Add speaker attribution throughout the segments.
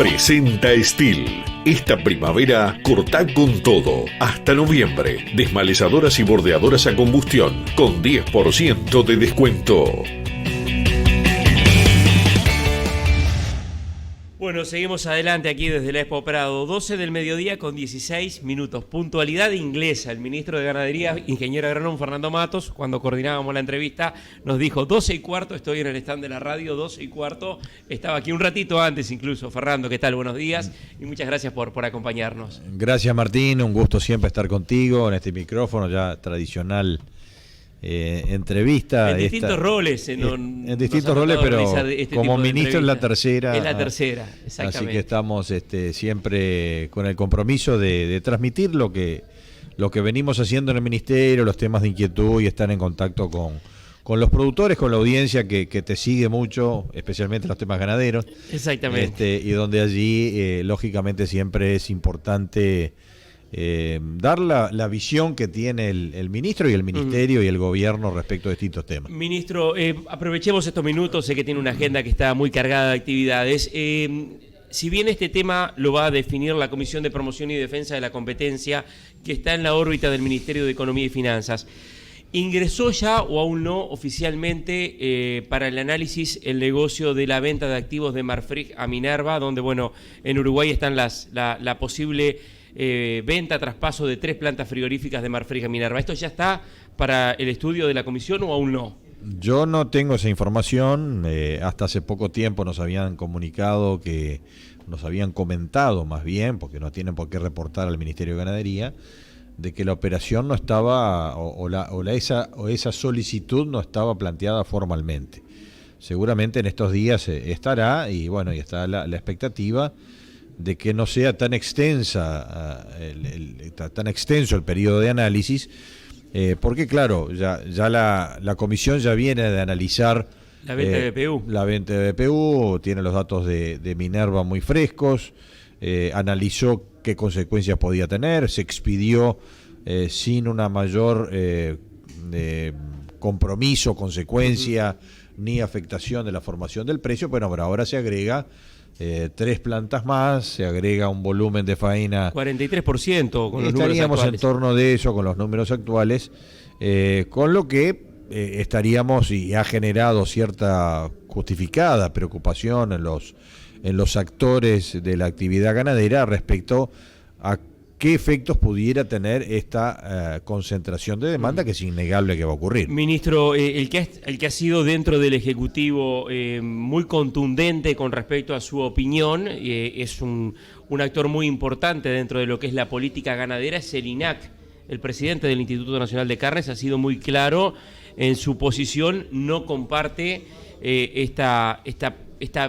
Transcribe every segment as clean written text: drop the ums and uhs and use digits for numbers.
Speaker 1: Presenta Steel. Esta primavera, cortá con todo. Hasta noviembre. Desmalezadoras y bordeadoras a combustión con 10% de descuento.
Speaker 2: Bueno, seguimos adelante aquí desde la Expo Prado, 12 del mediodía con 16 minutos. Puntualidad inglesa. El ministro de Ganadería, ingeniero agrónomo Fernando Matos, cuando coordinábamos la entrevista, nos dijo 12:15, estoy en el stand de la radio, 12:15. Estaba aquí un ratito antes incluso. Fernando, ¿qué tal? Buenos días y muchas gracias por acompañarnos.
Speaker 3: Gracias, Martín. Un gusto siempre estar contigo en este micrófono ya tradicional. Entrevista
Speaker 2: en distintos roles
Speaker 3: en distintos roles, pero como ministro es la tercera.
Speaker 2: Es la tercera, exactamente.
Speaker 3: Así que estamos siempre con el compromiso de transmitir lo que venimos haciendo en el ministerio, los temas de inquietud y estar en contacto con los productores, con la audiencia que te sigue mucho, especialmente los temas ganaderos.
Speaker 2: Exactamente.
Speaker 3: Y donde allí lógicamente siempre es importante dar la visión que tiene el ministro y el ministerio y el gobierno respecto de distintos temas.
Speaker 2: Ministro, aprovechemos estos minutos, sé que tiene una agenda que está muy cargada de actividades. Si bien este tema lo va a definir la Comisión de Promoción y Defensa de la Competencia, que está en la órbita del Ministerio de Economía y Finanzas, ¿ingresó ya o aún no oficialmente para el análisis el negocio de la venta de activos de Marfrig a Minerva, donde bueno, en Uruguay están la posible venta, traspaso de 3 plantas frigoríficas de Marfrig a Minerva? ¿Esto ya está para el estudio de la comisión o aún no?
Speaker 3: Yo no tengo esa información. Hasta hace poco tiempo nos habían comunicado nos habían comentado más bien, porque no tienen por qué reportar al Ministerio de Ganadería, de que la operación no estaba, esa solicitud no estaba planteada formalmente. Seguramente en estos días estará, y bueno, y está la expectativa de que no sea tan extensa tan extenso el periodo de análisis, porque claro, ya la comisión ya viene de analizar
Speaker 2: la venta de BPU.
Speaker 3: La venta de BPU, tiene los datos de Minerva muy frescos, analizó qué consecuencias podía tener, se expidió sin una mayor compromiso, consecuencia ni afectación de la formación del precio. Bueno, pero ahora se agrega 3 plantas más, se agrega un volumen de faena
Speaker 2: 43% con los números actuales.
Speaker 3: Estaríamos en torno de eso con los números actuales, con lo que estaríamos, y ha generado cierta justificada preocupación en los actores de la actividad ganadera respecto a qué efectos pudiera tener esta concentración de demanda, que es innegable que va a ocurrir.
Speaker 2: Ministro, el que ha sido dentro del Ejecutivo muy contundente con respecto a su opinión, es un actor muy importante dentro de lo que es la política ganadera, es el INAC. El presidente del Instituto Nacional de Carnes ha sido muy claro en su posición, no comparte esta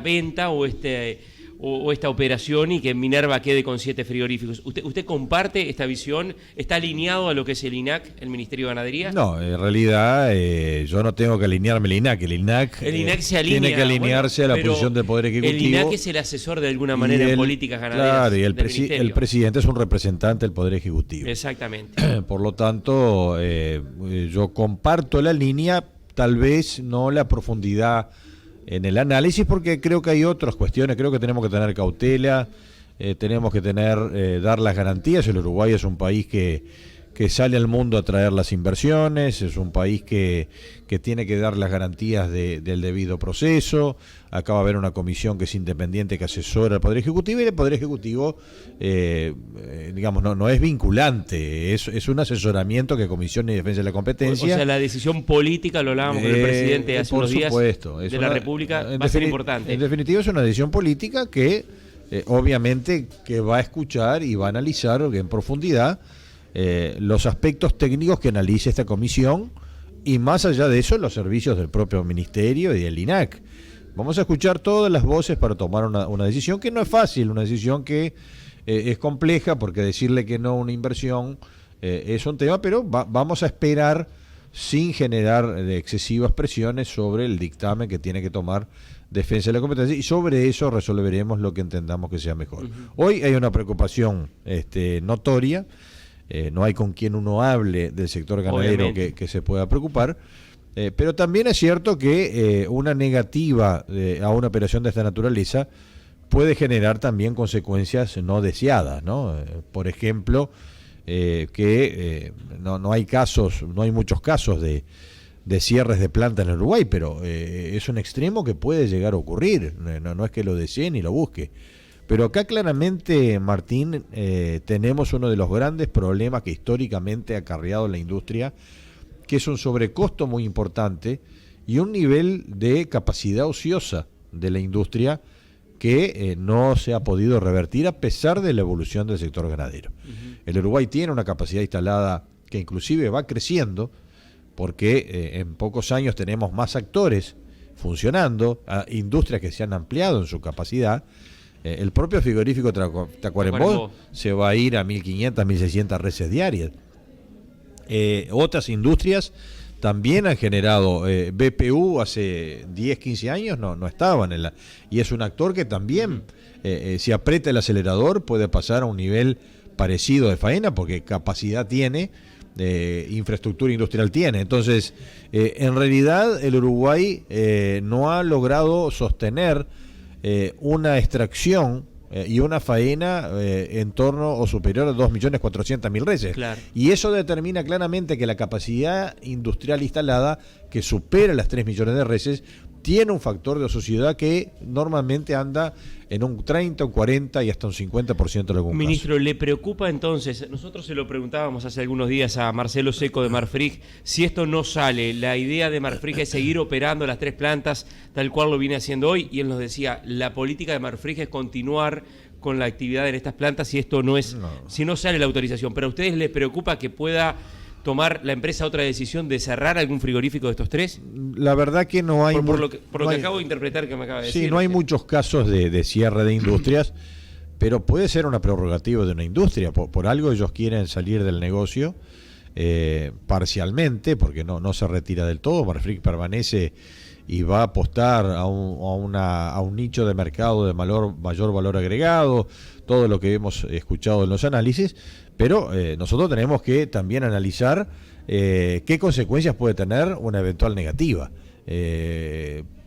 Speaker 2: venta o esta operación y que Minerva quede con 7 frigoríficos. ¿Usted comparte esta visión? ¿Está alineado a lo que es el INAC, el Ministerio de Ganadería?
Speaker 3: No, en realidad yo no tengo que alinearme al INAC. El INAC
Speaker 2: se alinea,
Speaker 3: tiene que alinearse a la posición del Poder Ejecutivo.
Speaker 2: El INAC es el asesor de alguna manera en políticas ganaderas.
Speaker 3: Claro, y el presidente es un representante del Poder Ejecutivo.
Speaker 2: Exactamente.
Speaker 3: Por lo tanto, yo comparto la línea, tal vez no la profundidad en el análisis, porque creo que hay otras cuestiones. Creo que tenemos que tener cautela, tenemos que dar las garantías. El Uruguay es un país que sale al mundo a traer las inversiones, es un país que tiene que dar las garantías del debido proceso. Acá va a haber una comisión que es independiente, que asesora al Poder Ejecutivo, y el Poder Ejecutivo digamos no es vinculante, es un asesoramiento que Comisión de Defensa de la Competencia.
Speaker 2: O sea, la decisión política, lo hablábamos con el presidente hace unos días de la República, va a ser importante.
Speaker 3: En definitiva es una decisión política que obviamente que va a escuchar y va a analizar en profundidad los aspectos técnicos que analice esta comisión, y más allá de eso los servicios del propio ministerio y del INAC. Vamos a escuchar todas las voces para tomar una decisión que no es fácil, una decisión que es compleja, porque decirle que no a una inversión es un tema, pero vamos a esperar sin generar excesivas presiones sobre el dictamen que tiene que tomar Defensa de la Competencia, y sobre eso resolveremos lo que entendamos que sea mejor. Hoy hay una preocupación notoria. No hay con quien uno hable del sector ganadero que se pueda preocupar, pero también es cierto que una negativa a una operación de esta naturaleza puede generar también consecuencias no deseadas, ¿no? Por ejemplo, no hay muchos casos de cierres de planta en Uruguay, pero es un extremo que puede llegar a ocurrir, no es que lo desee ni lo busque. Pero acá claramente, Martín, tenemos uno de los grandes problemas que históricamente ha acarreado la industria, que es un sobrecosto muy importante y un nivel de capacidad ociosa de la industria que no se ha podido revertir a pesar de la evolución del sector ganadero. El Uruguay tiene una capacidad instalada que inclusive va creciendo, porque en pocos años tenemos más actores funcionando, industrias que se han ampliado en su capacidad. El propio frigorífico Tacuarembó se va a ir a 1.500, 1.600 reses diarias. Otras industrias también han generado, BPU hace 10, 15 años no estaban y es un actor que también, si aprieta el acelerador, puede pasar a un nivel parecido de faena, porque capacidad tiene, infraestructura industrial tiene. Entonces, en realidad el Uruguay no ha logrado sostener una extracción y una faena en torno o superior a 2.400.000 reses.
Speaker 2: Claro.
Speaker 3: Y eso determina claramente que la capacidad industrial instalada, que supera las 3 millones de reses, tiene un factor de ociosidad que normalmente anda en un 30, un 40 y hasta un 50% en algún
Speaker 2: Ministro,
Speaker 3: caso.
Speaker 2: ¿le preocupa entonces? Nosotros se lo preguntábamos hace algunos días a Marcelo Seco de Marfrig, si esto no sale, la idea de Marfrig es seguir operando las 3 plantas tal cual lo viene haciendo hoy, y él nos decía, la política de Marfrig es continuar con la actividad en estas plantas si esto no es, si no sale la autorización. ¿Pero a ustedes les preocupa que pueda tomar la empresa otra decisión de cerrar algún frigorífico de estos 3?
Speaker 3: La verdad que no hay...
Speaker 2: Por lo que acabo de interpretar que me acaba de decir.
Speaker 3: Sí, no hay muchos casos de cierre de industrias, pero puede ser una prerrogativa de una industria. Por algo ellos quieren salir del negocio parcialmente, porque no se retira del todo. Marfrig permanece y va a apostar a un nicho de mercado de mayor valor agregado, todo lo que hemos escuchado en los análisis, pero nosotros tenemos que también analizar qué consecuencias puede tener una eventual negativa.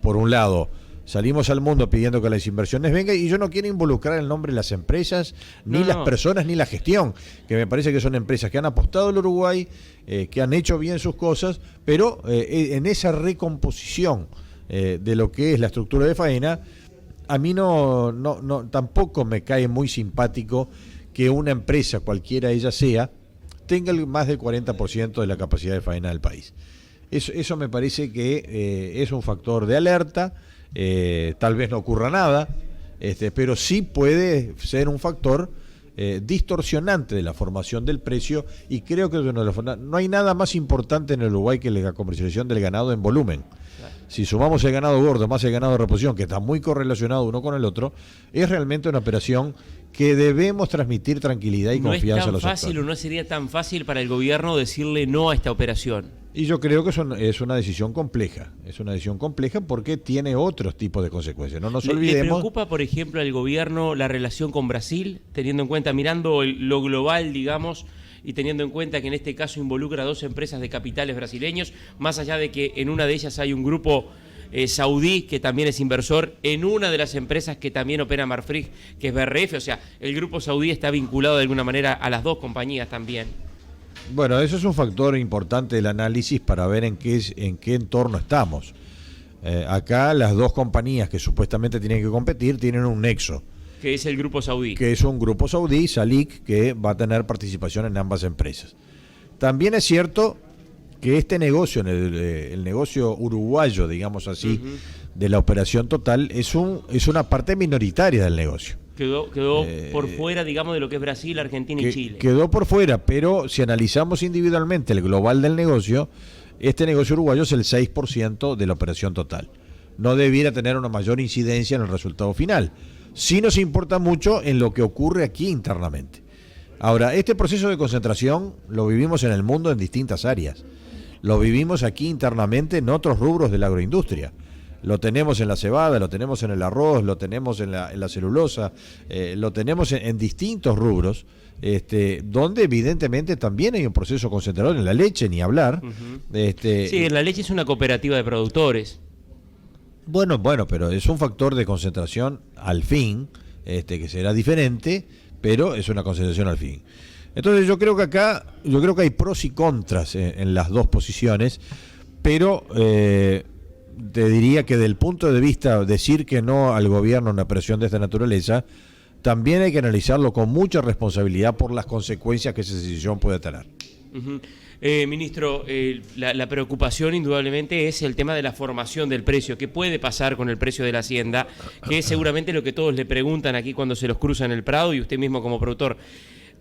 Speaker 3: Por un lado, salimos al mundo pidiendo que las inversiones vengan, y yo no quiero involucrar el nombre de las empresas, ni las personas, ni la gestión, que me parece que son empresas que han apostado al Uruguay, que han hecho bien sus cosas, pero en esa recomposición de lo que es la estructura de faena, a mí tampoco me cae muy simpático que una empresa, cualquiera ella sea, tenga más del 40% de la capacidad de faena del país. Eso me parece que es un factor de alerta. Tal vez no ocurra nada, pero sí puede ser un factor distorsionante de la formación del precio, y creo que no hay nada más importante en el Uruguay que la comercialización del ganado en volumen. Si sumamos el ganado gordo más el ganado de reposición, que está muy correlacionado uno con el otro, es realmente una operación que debemos transmitir tranquilidad y confianza a los actores. ¿No es tan fácil
Speaker 2: o no sería tan fácil para el gobierno decirle no a esta operación?
Speaker 3: Y yo creo que es una decisión compleja. Es una decisión compleja porque tiene otros tipos de consecuencias. No nos olvidemos.
Speaker 2: ¿Le preocupa, por ejemplo, al gobierno la relación con Brasil, teniendo en cuenta, mirando lo global, digamos, y teniendo en cuenta que en este caso involucra a 2 empresas de capitales brasileños, más allá de que en una de ellas hay un grupo saudí que también es inversor en una de las empresas que también opera Marfrig, que es BRF? O sea, el grupo saudí está vinculado de alguna manera a las 2 compañías también.
Speaker 3: Bueno, eso es un factor importante del análisis para ver en qué entorno estamos. Acá las 2 compañías que supuestamente tienen que competir tienen un nexo.
Speaker 2: Que es el grupo saudí.
Speaker 3: Que es un grupo saudí, Salik, que va a tener participación en ambas empresas. También es cierto que este negocio, el negocio uruguayo, digamos así, de la operación total, es una parte minoritaria del negocio.
Speaker 2: Quedó por fuera, digamos, de lo que es Brasil, Argentina y Chile.
Speaker 3: Quedó por fuera, pero si analizamos individualmente el global del negocio, este negocio uruguayo es el 6% de la operación total. No debiera tener una mayor incidencia en el resultado final. Sí nos importa mucho en lo que ocurre aquí internamente. Ahora, este proceso de concentración lo vivimos en el mundo en distintas áreas. Lo vivimos aquí internamente en otros rubros de la agroindustria. Lo tenemos en la cebada, lo tenemos en el arroz, lo tenemos en la celulosa, lo tenemos en distintos rubros, donde evidentemente también hay un proceso concentrador. En la leche, ni hablar.
Speaker 2: Sí, en la leche es una cooperativa de productores.
Speaker 3: Bueno, pero es un factor de concentración al fin, que será diferente, pero es una concentración al fin. Entonces yo creo que hay pros y contras en las dos posiciones, pero te diría que del punto de vista decir que no al gobierno una presión de esta naturaleza, también hay que analizarlo con mucha responsabilidad por las consecuencias que esa decisión puede tener.
Speaker 2: Uh-huh. Ministro, la preocupación indudablemente es el tema de la formación del precio. ¿Qué puede pasar con el precio de la hacienda? Que es seguramente lo que todos le preguntan aquí cuando se los cruza en el Prado, y usted mismo como productor.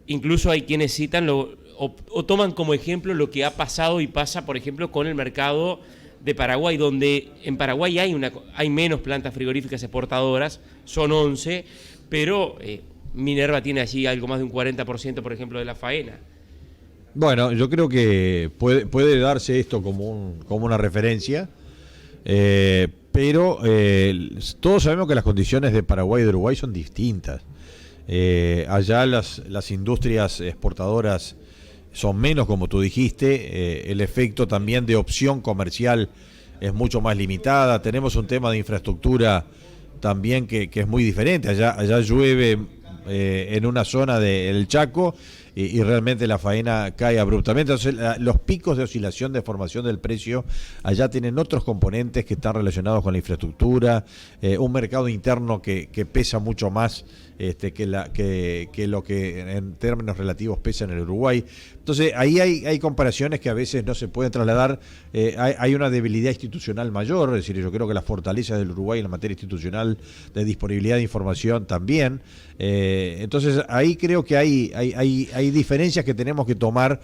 Speaker 2: Incluso hay quienes citan o toman como ejemplo lo que ha pasado y pasa, por ejemplo, con el mercado de Paraguay, donde en Paraguay hay menos plantas frigoríficas exportadoras, son 11, pero Minerva tiene allí algo más de un 40%, por ejemplo, de la faena.
Speaker 3: Bueno, yo creo que puede darse esto como una referencia, pero todos sabemos que las condiciones de Paraguay y de Uruguay son distintas. Allá las industrias exportadoras son menos, como tú dijiste, el efecto también de opción comercial es mucho más limitada. Tenemos un tema de infraestructura también que es muy diferente. Allá llueve en una zona del Chaco y realmente la faena cae abruptamente. Entonces los picos de oscilación de formación del precio allá tienen otros componentes que están relacionados con la infraestructura, un mercado interno que pesa mucho más que lo que en términos relativos pesa en el Uruguay. Entonces ahí hay comparaciones que a veces no se pueden trasladar. Hay una debilidad institucional mayor, es decir, yo creo que las fortalezas del Uruguay en la materia institucional de disponibilidad de información también. Entonces ahí creo que hay diferencias que tenemos que tomar,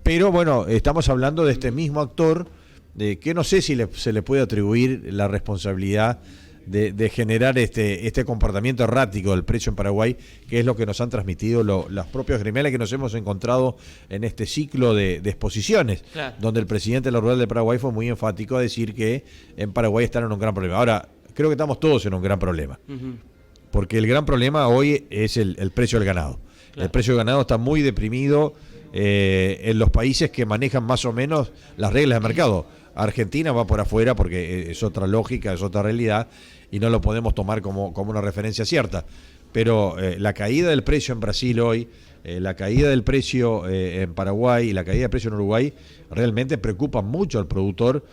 Speaker 3: pero bueno, estamos hablando de este mismo actor que no sé si se le puede atribuir la responsabilidad de generar este comportamiento errático del precio en Paraguay, que es lo que nos han transmitido las propias gremiales que nos hemos encontrado en este ciclo de exposiciones, claro, donde el presidente de la Rural de Paraguay fue muy enfático a decir que en Paraguay están en un gran problema. Ahora, creo que estamos todos en un gran problema, porque el gran problema hoy es el precio del ganado. Claro. El precio del ganado está muy deprimido en los países que manejan más o menos las reglas de mercado. Argentina va por afuera porque es otra lógica, es otra realidad y no lo podemos tomar como una referencia cierta. Pero la caída del precio en Brasil hoy, la caída del precio en Paraguay y la caída del precio en Uruguay realmente preocupa mucho al productor,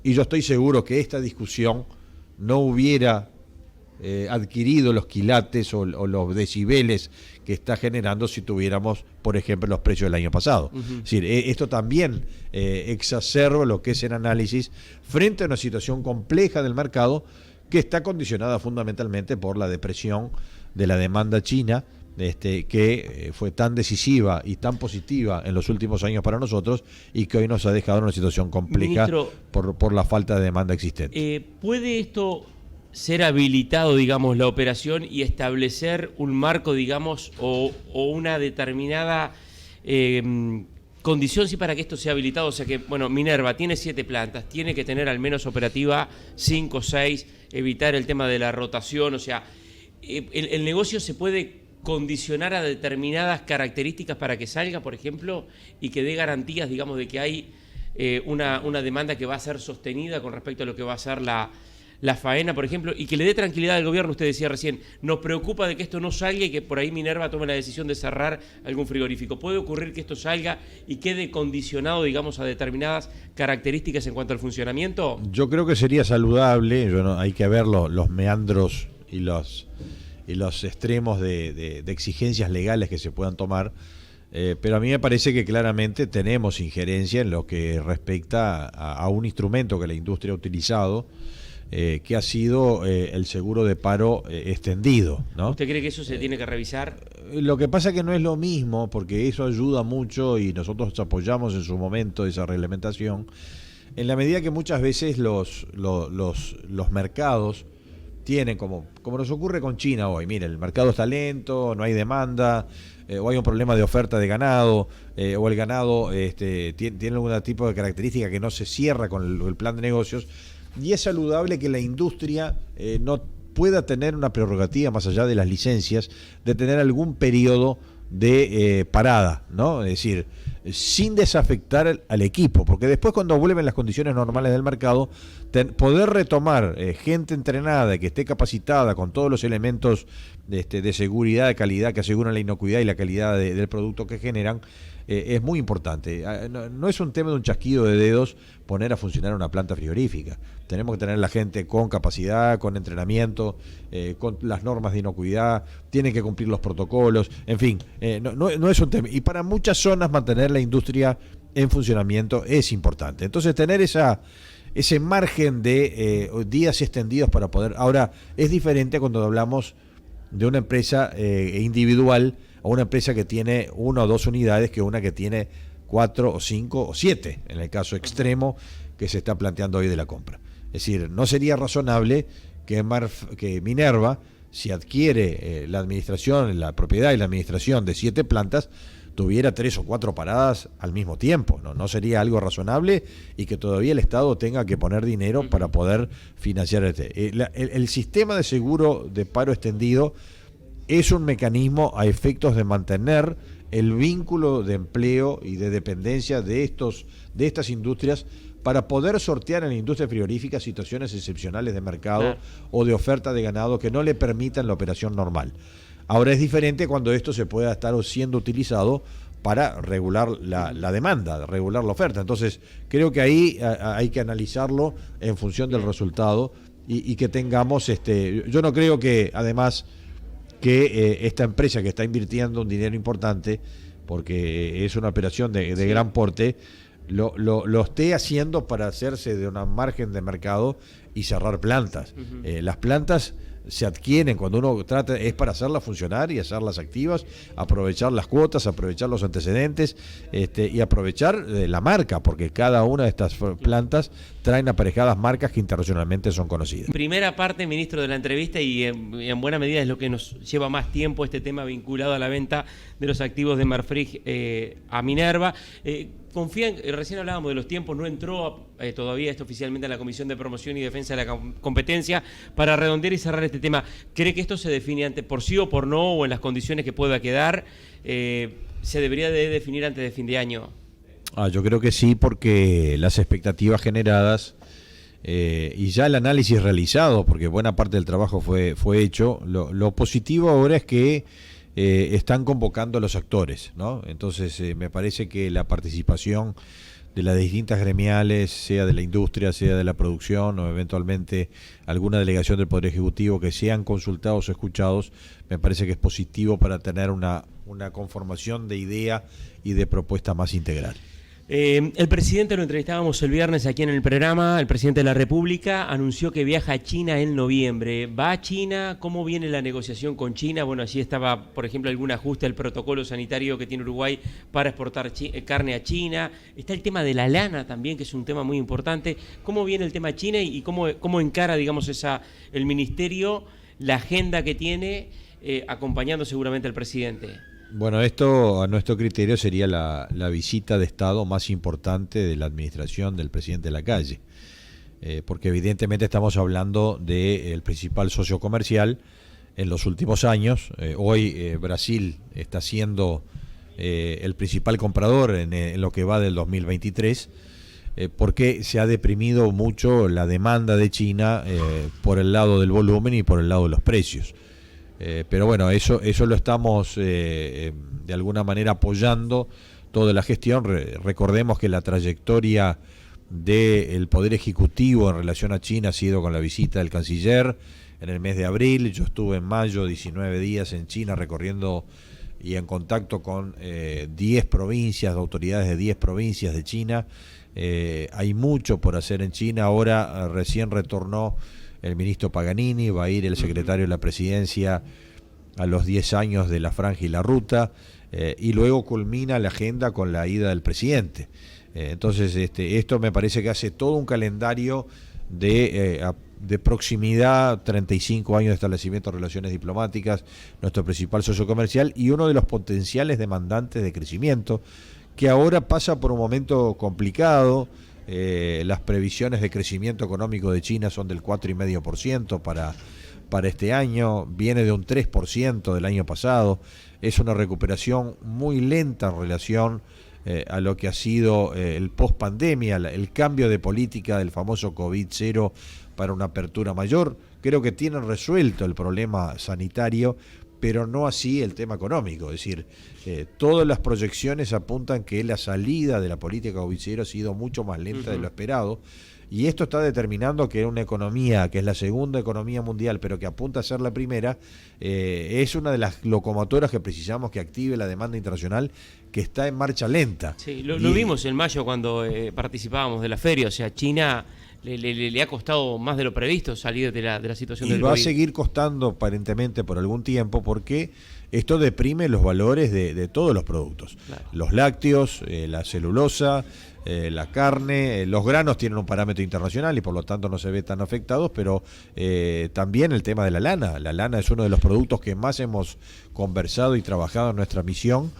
Speaker 3: y yo estoy seguro que esta discusión no hubiera adquirido los quilates o los decibeles que está generando si tuviéramos, por ejemplo, los precios del año pasado. Es decir, esto también exacerba lo que es el análisis frente a una situación compleja del mercado que está condicionada fundamentalmente por la depresión de la demanda china, que fue tan decisiva y tan positiva en los últimos años para nosotros y que hoy nos ha dejado en una situación compleja. Ministro, por la falta de demanda existente.
Speaker 2: ¿Puede esto ser habilitado, digamos, la operación y establecer un marco, digamos, o una determinada condición sí para que esto sea habilitado? O sea que, bueno, Minerva tiene 7 plantas, tiene que tener al menos operativa 5 o 6, evitar el tema de la rotación, o sea, el negocio se puede condicionar a determinadas características para que salga, por ejemplo, y que dé garantías, digamos, de que hay una demanda que va a ser sostenida con respecto a lo que va a ser la faena, por ejemplo, y que le dé tranquilidad al gobierno. Usted decía recién, nos preocupa de que esto no salga y que por ahí Minerva tome la decisión de cerrar algún frigorífico. ¿Puede ocurrir que esto salga y quede condicionado, digamos, a determinadas características en cuanto al funcionamiento?
Speaker 3: Yo creo que sería saludable. Hay que ver los meandros y los extremos de exigencias legales que se puedan tomar, pero a mí me parece que claramente tenemos injerencia en lo que respecta a un instrumento que la industria ha utilizado, que ha sido el seguro de paro extendido, ¿no?
Speaker 2: ¿Usted cree que eso se tiene que revisar?
Speaker 3: Lo que pasa es que no es lo mismo, porque eso ayuda mucho y nosotros apoyamos en su momento esa reglamentación, en la medida que muchas veces los mercados tienen, como nos ocurre con China hoy, mire, el mercado está lento, no hay demanda, o hay un problema de oferta de ganado, o el ganado tiene algún tipo de característica que no se cierra con el plan de negocios. Y es saludable que la industria no pueda tener una prerrogativa más allá de las licencias, de tener algún periodo de parada, ¿no? Es decir, sin desafectar al equipo, porque después cuando vuelven las condiciones normales del mercado, poder retomar gente entrenada, que esté capacitada con todos los elementos de seguridad, de calidad, que aseguran la inocuidad y la calidad del producto que generan, es muy importante. No es un tema de un chasquido de dedos poner a funcionar una planta frigorífica. Tenemos que tener la gente con capacidad, con entrenamiento, con las normas de inocuidad, tienen que cumplir los protocolos, en fin, no es un tema. Y para muchas zonas mantener la industria en funcionamiento es importante. Entonces tener ese margen de días extendidos para poder... Ahora, es diferente cuando hablamos de una empresa individual o una empresa que tiene 1 o 2 unidades que una que tiene 4 o 5 o 7, en el caso extremo que se está planteando hoy de la compra. Es decir, no sería razonable que Minerva, si adquiere la administración, la propiedad y la administración de 7 plantas, tuviera 3 o 4 paradas al mismo tiempo. No sería algo razonable y que todavía el Estado tenga que poner dinero para poder financiar el sistema de seguro de paro extendido es un mecanismo a efectos de mantener el vínculo de empleo y de dependencia de estas industrias para poder sortear en la industria frigorífica situaciones excepcionales de mercado o de oferta de ganado que no le permitan la operación normal. Ahora es diferente cuando esto se pueda estar siendo utilizado para regular la demanda, regular la oferta. Entonces, creo que ahí hay que analizarlo en función del resultado y que tengamos... yo no creo que, además, que esta empresa que está invirtiendo un dinero importante, porque es una operación de gran porte, lo esté haciendo para hacerse de una margen de mercado y cerrar plantas. Las plantas se adquieren cuando uno trata, es para hacerlas funcionar y hacerlas activas, aprovechar las cuotas, aprovechar los antecedentes y aprovechar la marca, porque cada una de estas plantas traen aparejadas marcas que internacionalmente son conocidas.
Speaker 2: Primera parte, ministro, de la entrevista, y en buena medida es lo que nos lleva más tiempo, este tema vinculado a la venta de los activos de Marfrig a Minerva. Confían, recién hablábamos de los tiempos, no entró todavía esto oficialmente a la Comisión de Promoción y Defensa de la Competencia. Para redondear y cerrar este tema, ¿cree que esto se define antes por sí o por no, o en las condiciones que pueda quedar? ¿Se debería de definir antes de fin de año?
Speaker 3: Yo creo que sí, porque las expectativas generadas y ya el análisis realizado, porque buena parte del trabajo fue hecho, lo positivo ahora es que están convocando a los actores, ¿no? Entonces me parece que la participación de las distintas gremiales, sea de la industria, sea de la producción o eventualmente alguna delegación del Poder Ejecutivo, que sean consultados o escuchados, me parece que es positivo para tener una conformación de idea y de propuesta más integral.
Speaker 2: El presidente, lo entrevistábamos el viernes aquí en el programa, el presidente de la República anunció que viaja a China en noviembre. ¿Va a China? ¿Cómo viene la negociación con China? Bueno, allí estaba, por ejemplo, algún ajuste al protocolo sanitario que tiene Uruguay para exportar carne a China. Está el tema de la lana también, que es un tema muy importante. ¿Cómo viene el tema China y cómo encara, digamos, el ministerio, la agenda que tiene, acompañando seguramente al presidente?
Speaker 3: Bueno, esto a nuestro criterio sería la visita de Estado más importante de la administración del presidente Lacalle, porque evidentemente estamos hablando del principal socio comercial en los últimos años. Hoy Brasil está siendo el principal comprador en lo que va del 2023, porque se ha deprimido mucho la demanda de China por el lado del volumen y por el lado de los precios. Pero bueno, eso lo estamos de alguna manera apoyando toda la gestión. Recordemos que la trayectoria del Poder Ejecutivo en relación a China ha sido con la visita del canciller en el mes de abril. Yo estuve en mayo 19 días en China recorriendo y en contacto con 10 provincias, autoridades de 10 provincias de China. Hay mucho por hacer en China. Ahora recién retornó el ministro Paganini, va a ir el secretario de la Presidencia a los 10 años de la Franja y la Ruta, y luego culmina la agenda con la ida del presidente. Entonces esto me parece que hace todo un calendario de proximidad, 35 años de establecimiento de relaciones diplomáticas, nuestro principal socio comercial y uno de los potenciales demandantes de crecimiento, que ahora pasa por un momento complicado. Las previsiones de crecimiento económico de China son del 4,5% para este año, viene de un 3% del año pasado, es una recuperación muy lenta en relación a lo que ha sido el post-pandemia, el cambio de política del famoso COVID-0 para una apertura mayor. Creo que tienen resuelto el problema sanitario, pero no así el tema económico. Es decir, todas las proyecciones apuntan que la salida de la política COVID-0 ha sido mucho más lenta de lo esperado, y esto está determinando que una economía, que es la segunda economía mundial, pero que apunta a ser la primera, es una de las locomotoras que precisamos que active la demanda internacional, que está en marcha lenta.
Speaker 2: Sí, lo vimos en mayo cuando participábamos de la feria. O sea, China le ha costado más de lo previsto salir de la situación del COVID.
Speaker 3: Y va a seguir costando aparentemente por algún tiempo, porque esto deprime los valores de todos los productos. Claro. Los lácteos, la celulosa, la carne, los granos tienen un parámetro internacional y por lo tanto no se ve tan afectados, pero también el tema de la lana. La lana es uno de los productos que más hemos conversado y trabajado en nuestra misión,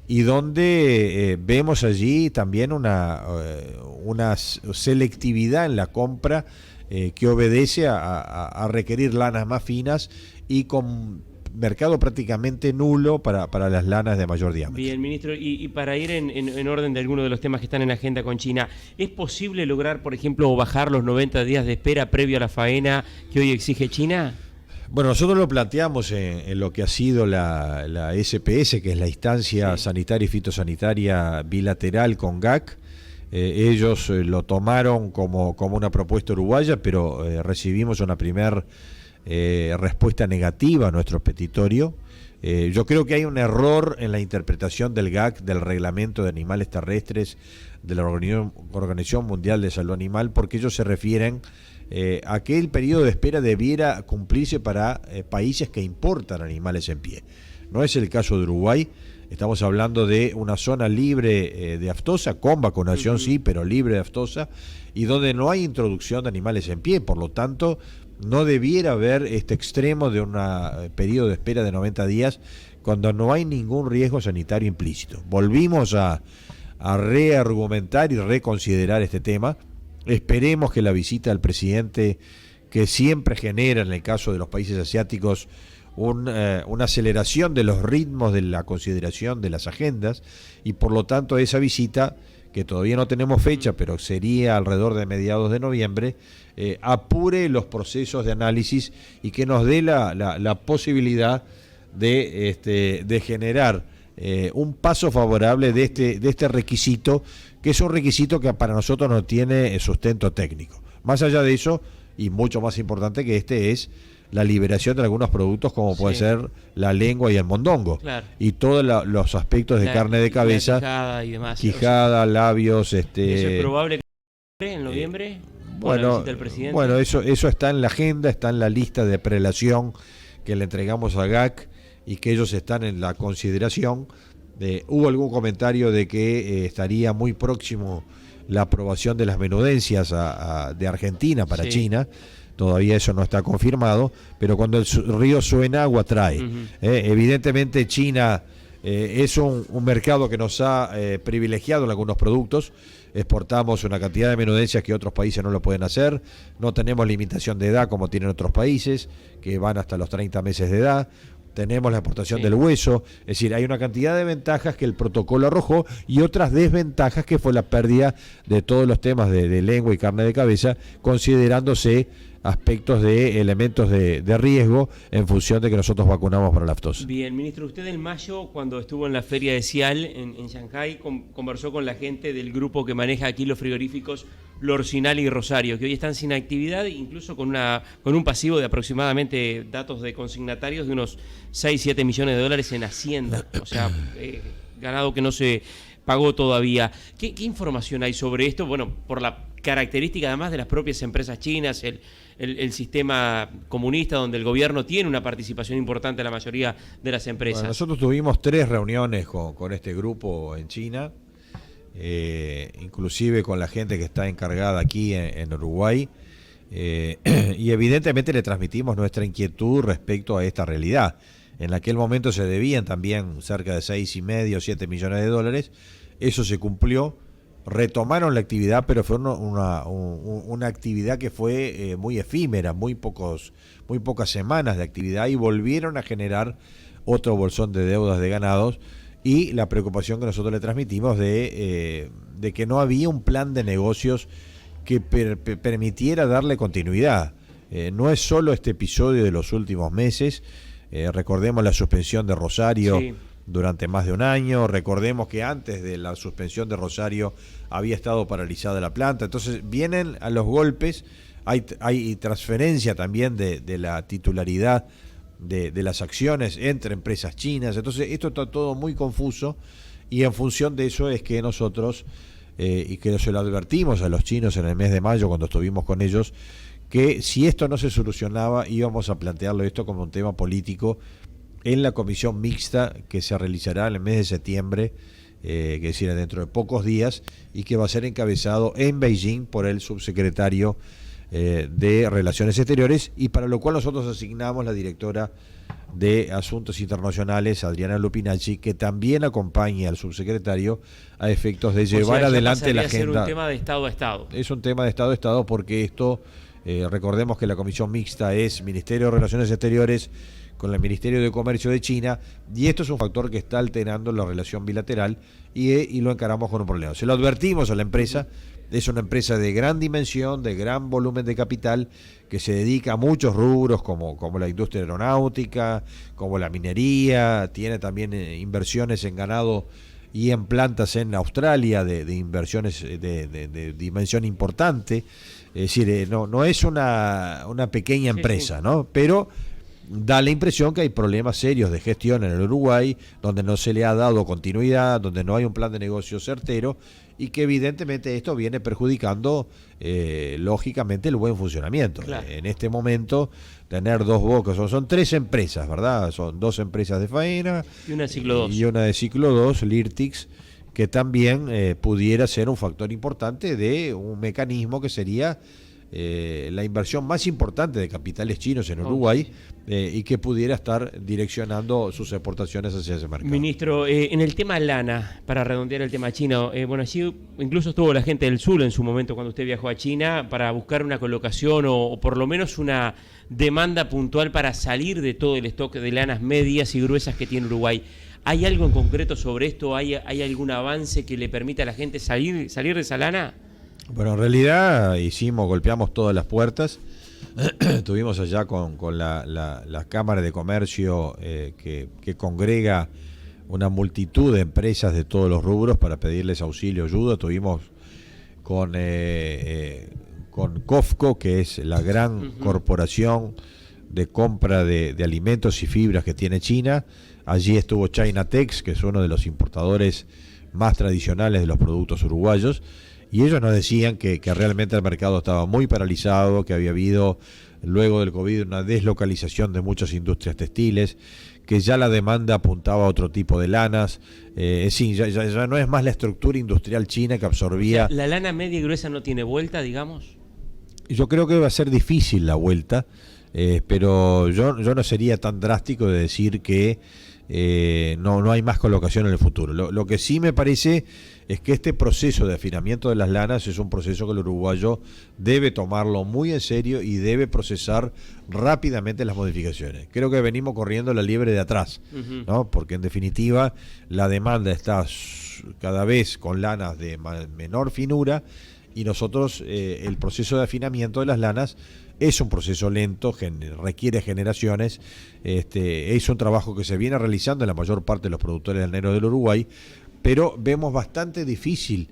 Speaker 3: y donde vemos allí también una selectividad en la compra que obedece a requerir lanas más finas y con mercado prácticamente nulo para las lanas de mayor diámetro.
Speaker 2: Bien, ministro, y para ir en orden de algunos de los temas que están en la agenda con China, ¿es posible lograr, por ejemplo, bajar los 90 días de espera previo a la faena que hoy exige China?
Speaker 3: Bueno, nosotros lo planteamos en lo que ha sido la SPS, que es la instancia sanitaria y fitosanitaria bilateral con GAC. Ellos lo tomaron como una propuesta uruguaya, pero recibimos una primera respuesta negativa a nuestro petitorio. Yo creo que hay un error en la interpretación del GAC, del Reglamento de Animales Terrestres de la Organización Mundial de Salud Animal, porque ellos se refieren a que el periodo de espera debiera cumplirse para países que importan animales en pie. No es el caso de Uruguay. Estamos hablando de una zona libre de aftosa, con vacunación sí, pero libre de aftosa, y donde no hay introducción de animales en pie. Por lo tanto, no debiera haber este extremo de un periodo de espera de 90 días cuando no hay ningún riesgo sanitario implícito. Volvimos a reargumentar y reconsiderar este tema. Esperemos que la visita del presidente, que siempre genera en el caso de los países asiáticos una aceleración de los ritmos de la consideración de las agendas, y por lo tanto esa visita, que todavía no tenemos fecha, pero sería alrededor de mediados de noviembre, apure los procesos de análisis y que nos dé la posibilidad de generar un paso favorable de este requisito, que es un requisito que para nosotros no tiene sustento técnico. Más allá de eso, y mucho más importante que es la liberación de algunos productos, como puede ser la lengua y el mondongo, y todos los aspectos de carne de cabeza,
Speaker 2: quijada y demás.
Speaker 3: Quijada, labios.
Speaker 2: ¿Eso es probable que en noviembre?
Speaker 3: Bueno, eso está en la agenda, está en la lista de prelación que le entregamos a GAC y que ellos están en la consideración. Hubo algún comentario de que estaría muy próximo la aprobación de las menudencias de Argentina para China. Todavía eso no está confirmado, pero cuando el río suena, agua trae. Evidentemente China es un mercado que nos ha privilegiado en algunos productos. Exportamos una cantidad de menudencias que otros países no lo pueden hacer. No tenemos limitación de edad como tienen otros países, que van hasta los 30 meses de edad. Tenemos la exportación del hueso. Es decir, hay una cantidad de ventajas que el protocolo arrojó y otras desventajas que fue la pérdida de todos los temas de lengua y carne de cabeza, considerándose aspectos de elementos de riesgo en función de que nosotros vacunamos para la aftosa.
Speaker 2: Bien, ministro, usted en mayo, cuando estuvo en la feria de Cial en Shanghái, conversó con la gente del grupo que maneja aquí los frigoríficos Lorcinal y Rosario, que hoy están sin actividad, incluso con un pasivo de aproximadamente, datos de consignatarios, de unos 6-7 millones de dólares en Hacienda. O sea, ganado que no se pagó todavía. ¿Qué información hay sobre esto? Bueno, por la característica además de las propias empresas chinas, el sistema comunista donde el gobierno tiene una participación importante en la mayoría de las empresas.
Speaker 3: Bueno, nosotros tuvimos 3 reuniones con este grupo en China, inclusive con la gente que está encargada aquí en Uruguay, y evidentemente le transmitimos nuestra inquietud respecto a esta realidad. En aquel momento se debían también cerca de 6,5 o 7 millones de dólares. Eso se cumplió. retomaron la actividad, pero fue una actividad que fue muy efímera, muy pocas semanas de actividad, y volvieron a generar otro bolsón de deudas de ganados, y la preocupación que nosotros le transmitimos de que no había un plan de negocios que permitiera darle continuidad. No es solo este episodio de los últimos meses, recordemos la suspensión de Rosario, sí, durante más de un año, recordemos que antes de la suspensión de Rosario había estado paralizada la planta, entonces vienen a los golpes, hay transferencia también de la titularidad de las acciones entre empresas chinas, entonces esto está todo muy confuso, y en función de eso es que nosotros, y que se lo advertimos a los chinos en el mes de mayo cuando estuvimos con ellos, que si esto no se solucionaba íbamos a plantearlo esto como un tema político en la comisión mixta que se realizará en el mes de septiembre, que es decir, dentro de pocos días, y que va a ser encabezado en Beijing por el subsecretario de Relaciones Exteriores, y para lo cual nosotros asignamos la directora de Asuntos Internacionales, Adriana Lupinacci, que también acompaña al subsecretario a efectos de llevar adelante la agenda.
Speaker 2: Es un tema de Estado a Estado.
Speaker 3: Es un tema de Estado a Estado porque esto, recordemos que la comisión mixta es Ministerio de Relaciones Exteriores con el Ministerio de Comercio de China, y esto es un factor que está alterando la relación bilateral, y lo encaramos con un problema. Se lo advertimos a la empresa. Es una empresa de gran dimensión, de gran volumen de capital, que se dedica a muchos rubros como la industria aeronáutica, como la minería, tiene también inversiones en ganado y en plantas en Australia de inversiones de dimensión importante. Es decir, no es una pequeña empresa, sí, sí, ¿no? Pero da la impresión que hay problemas serios de gestión en el Uruguay, donde no se le ha dado continuidad, donde no hay un plan de negocio certero, y que evidentemente esto viene perjudicando lógicamente el buen funcionamiento. Claro. En este momento tener dos bocas, son tres empresas, ¿verdad? Son dos empresas de faena
Speaker 2: y una de ciclo 2,
Speaker 3: y una de ciclo 2, Lirtix, que también pudiera ser un factor importante de un mecanismo que sería la inversión más importante de capitales chinos en Uruguay, y que pudiera estar direccionando sus exportaciones hacia ese mercado.
Speaker 2: Ministro, en el tema lana, para redondear el tema chino, bueno, allí incluso estuvo la gente del sur en su momento cuando usted viajó a China para buscar una colocación o por lo menos una demanda puntual para salir de todo el stock de lanas medias y gruesas que tiene Uruguay. ¿Hay algo en concreto sobre esto? ¿Hay algún avance que le permita a la gente salir de esa lana?
Speaker 3: Bueno, en realidad golpeamos todas las puertas. Estuvimos allá con la Cámara de Comercio que congrega una multitud de empresas de todos los rubros para pedirles auxilio, ayuda. Estuvimos con COFCO, que es la gran corporación de compra de alimentos y fibras que tiene China. Allí estuvo Chinatex, que es uno de los importadores más tradicionales de los productos uruguayos. Y ellos nos decían que realmente el mercado estaba muy paralizado, que había habido luego del COVID una deslocalización de muchas industrias textiles, que ya la demanda apuntaba a otro tipo de lanas. Sí, ya no es más la estructura industrial china que absorbía.
Speaker 2: O sea, ¿la lana media y gruesa no tiene vuelta, digamos?
Speaker 3: Yo creo que va a ser difícil la vuelta, pero yo no sería tan drástico de decir que no hay más colocación en el futuro. Lo que sí me parece es que este proceso de afinamiento de las lanas es un proceso que el uruguayo debe tomarlo muy en serio y debe procesar rápidamente las modificaciones. Creo que venimos corriendo la liebre de atrás, ¿no? Porque en definitiva la demanda está cada vez con lanas de menor finura, y nosotros el proceso de afinamiento de las lanas es un proceso lento, requiere generaciones, es un trabajo que se viene realizando en la mayor parte de los productores laneros del Uruguay, pero vemos bastante difícil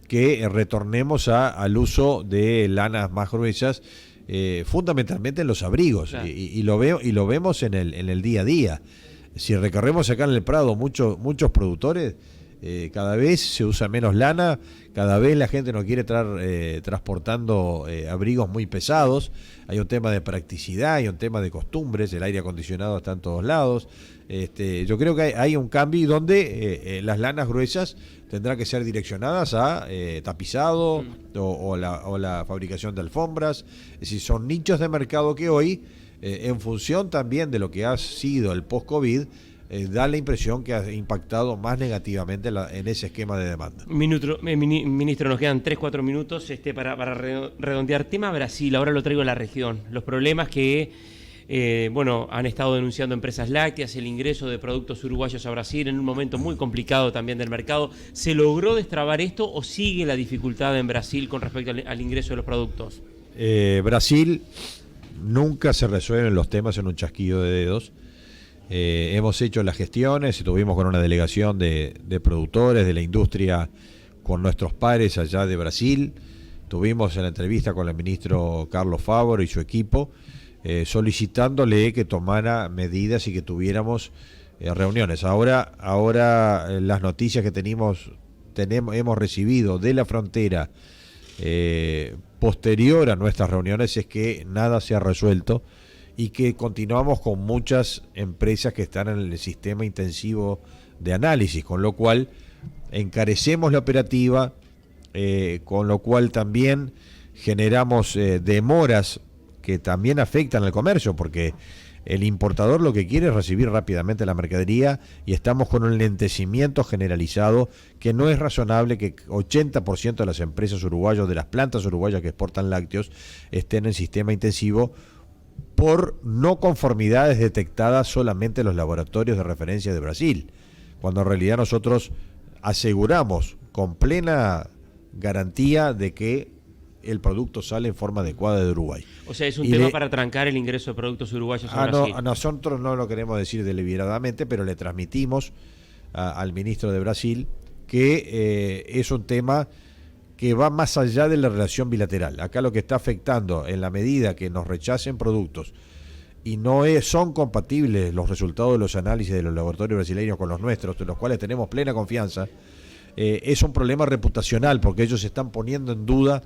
Speaker 3: que retornemos al uso de lanas más gruesas, fundamentalmente en los abrigos, claro. y lo vemos en el día a día. Si recorremos acá en el Prado muchos productores, cada vez se usa menos lana, cada vez la gente no quiere estar transportando abrigos muy pesados. Hay un tema de practicidad, hay un tema de costumbres, el aire acondicionado está en todos lados. Yo creo que hay un cambio donde las lanas gruesas tendrán que ser direccionadas a tapizado o la fabricación de alfombras. Es decir, son nichos de mercado que hoy, en función también de lo que ha sido el post-COVID, da la impresión que ha impactado más negativamente en ese esquema de demanda.
Speaker 2: Ministro, nos quedan 3-4 minutos para redondear. Tema Brasil, ahora lo traigo a la región. Los problemas que han estado denunciando empresas lácteas, el ingreso de productos uruguayos a Brasil en un momento muy complicado también del mercado. ¿Se logró destrabar esto o sigue la dificultad en Brasil con respecto al ingreso de los productos?
Speaker 3: Brasil nunca se resuelven los temas en un chasquido de dedos. Hemos hecho las gestiones, estuvimos con una delegación de productores de la industria con nuestros pares allá de Brasil. Tuvimos en la entrevista con el ministro Carlos Fávoro y su equipo, solicitándole que tomara medidas y que tuviéramos reuniones. Ahora las noticias que hemos recibido de la frontera posterior a nuestras reuniones es que nada se ha resuelto y que continuamos con muchas empresas que están en el sistema intensivo de análisis, con lo cual encarecemos la operativa, con lo cual también generamos demoras que también afectan al comercio, porque el importador lo que quiere es recibir rápidamente la mercadería y estamos con un lentecimiento generalizado que no es razonable que 80% de las empresas uruguayas, de las plantas uruguayas que exportan lácteos, estén en sistema intensivo por no conformidades detectadas solamente en los laboratorios de referencia de Brasil, cuando en realidad nosotros aseguramos con plena garantía de que el producto sale en forma adecuada de Uruguay.
Speaker 2: O sea, es un tema para trancar el ingreso de productos uruguayos a Brasil.
Speaker 3: A nosotros no lo queremos decir deliberadamente, pero le transmitimos al ministro de Brasil que es un tema que va más allá de la relación bilateral. Acá lo que está afectando, en la medida que nos rechacen productos y no son compatibles los resultados de los análisis de los laboratorios brasileños con los nuestros, de los cuales tenemos plena confianza, es un problema reputacional, porque ellos están poniendo en duda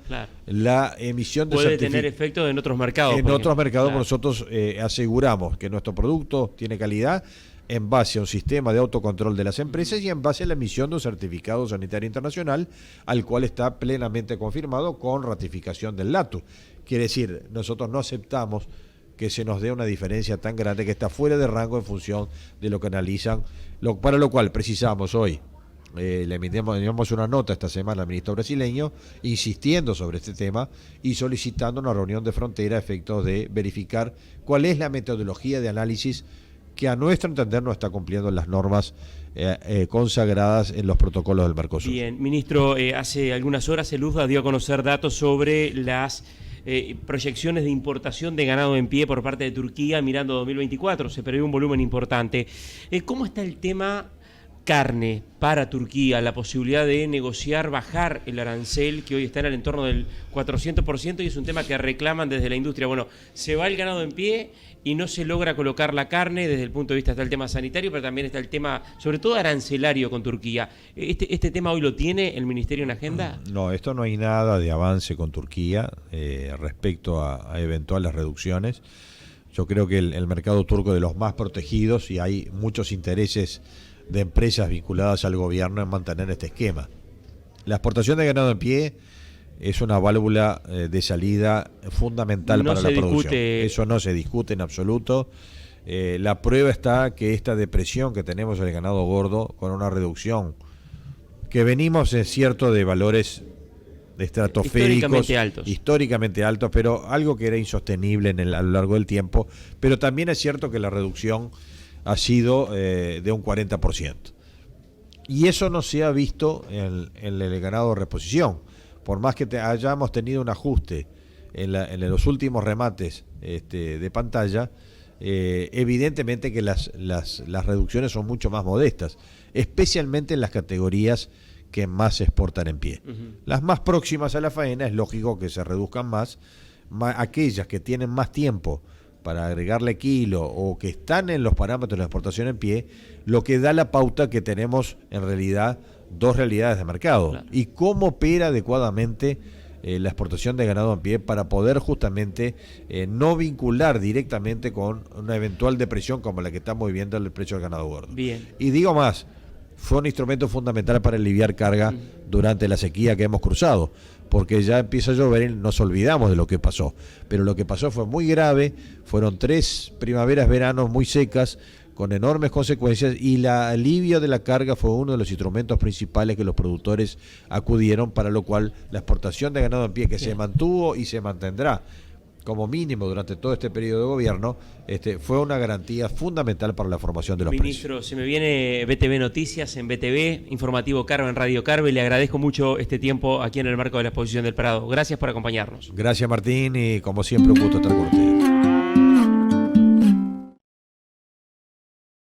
Speaker 3: la emisión de
Speaker 2: certificados. Puede tener efecto en otros mercados.
Speaker 3: En otros mercados, nosotros aseguramos que nuestro producto tiene calidad en base a un sistema de autocontrol de las empresas y en base a la emisión de un certificado sanitario internacional, al cual está plenamente confirmado con ratificación del LATU. Quiere decir, nosotros no aceptamos que se nos dé una diferencia tan grande que está fuera de rango en función de lo que analizan, para lo cual precisamos hoy, le enviamos una nota esta semana al ministro brasileño insistiendo sobre este tema y solicitando una reunión de frontera a efectos de verificar cuál es la metodología de análisis que a nuestro entender no está cumpliendo las normas consagradas en los protocolos del Mercosur.
Speaker 2: Bien, ministro, hace algunas horas el USDA dio a conocer datos sobre las proyecciones de importación de ganado en pie por parte de Turquía mirando 2024. Se prevé un volumen importante. ¿Cómo está el tema carne para Turquía? La posibilidad de negociar, bajar el arancel que hoy está en el entorno del 400% y es un tema que reclaman desde la industria. Bueno, se va el ganado en pie y no se logra colocar la carne. Desde el punto de vista está el tema sanitario, pero también está el tema, sobre todo arancelario con Turquía. ¿Este tema hoy lo tiene el Ministerio en agenda?
Speaker 3: No, esto no hay nada de avance con Turquía respecto a eventuales reducciones. Yo creo que el mercado turco es de los más protegidos y hay muchos intereses de empresas vinculadas al gobierno en mantener este esquema. La exportación de ganado en pie es una válvula de salida fundamental para la producción. Eso no se discute en absoluto. La prueba está que esta depresión que tenemos en el ganado gordo, con una reducción que venimos, es cierto, de valores estratosféricos, históricamente altos, pero algo que era insostenible a lo largo del tiempo, pero también es cierto que la reducción ha sido de un 40%. Y eso no se ha visto en el ganado de reposición. Por más que hayamos tenido un ajuste en los últimos remates de pantalla, evidentemente que las reducciones son mucho más modestas, especialmente en las categorías que más se exportan en pie. Las más próximas a la faena es lógico que se reduzcan más, aquellas que tienen más tiempo para agregarle kilo o que están en los parámetros de la exportación en pie, lo que da la pauta que tenemos en realidad dos realidades de mercado. Claro. Y cómo opera adecuadamente la exportación de ganado en pie para poder justamente no vincular directamente con una eventual depresión como la que estamos viviendo en el precio del ganado gordo.
Speaker 2: Bien.
Speaker 3: Y digo más, fue un instrumento fundamental para aliviar carga durante la sequía que hemos cruzado, porque ya empieza a llover y nos olvidamos de lo que pasó. Pero lo que pasó fue muy grave, fueron 3 primaveras, veranos muy secas, con enormes consecuencias, y el alivio de la carga fue uno de los instrumentos principales que los productores acudieron, para lo cual la exportación de ganado en pie, que se mantuvo y se mantendrá como mínimo durante todo este periodo de gobierno, fue una garantía fundamental para la formación de los
Speaker 2: Ministro,
Speaker 3: precios.
Speaker 2: se me viene BTV Noticias en BTV, Informativo Carve en Radio Carve. Le agradezco mucho este tiempo aquí en el marco de la exposición del Prado. Gracias por acompañarnos.
Speaker 3: Gracias, Martín, y como siempre un gusto estar con usted.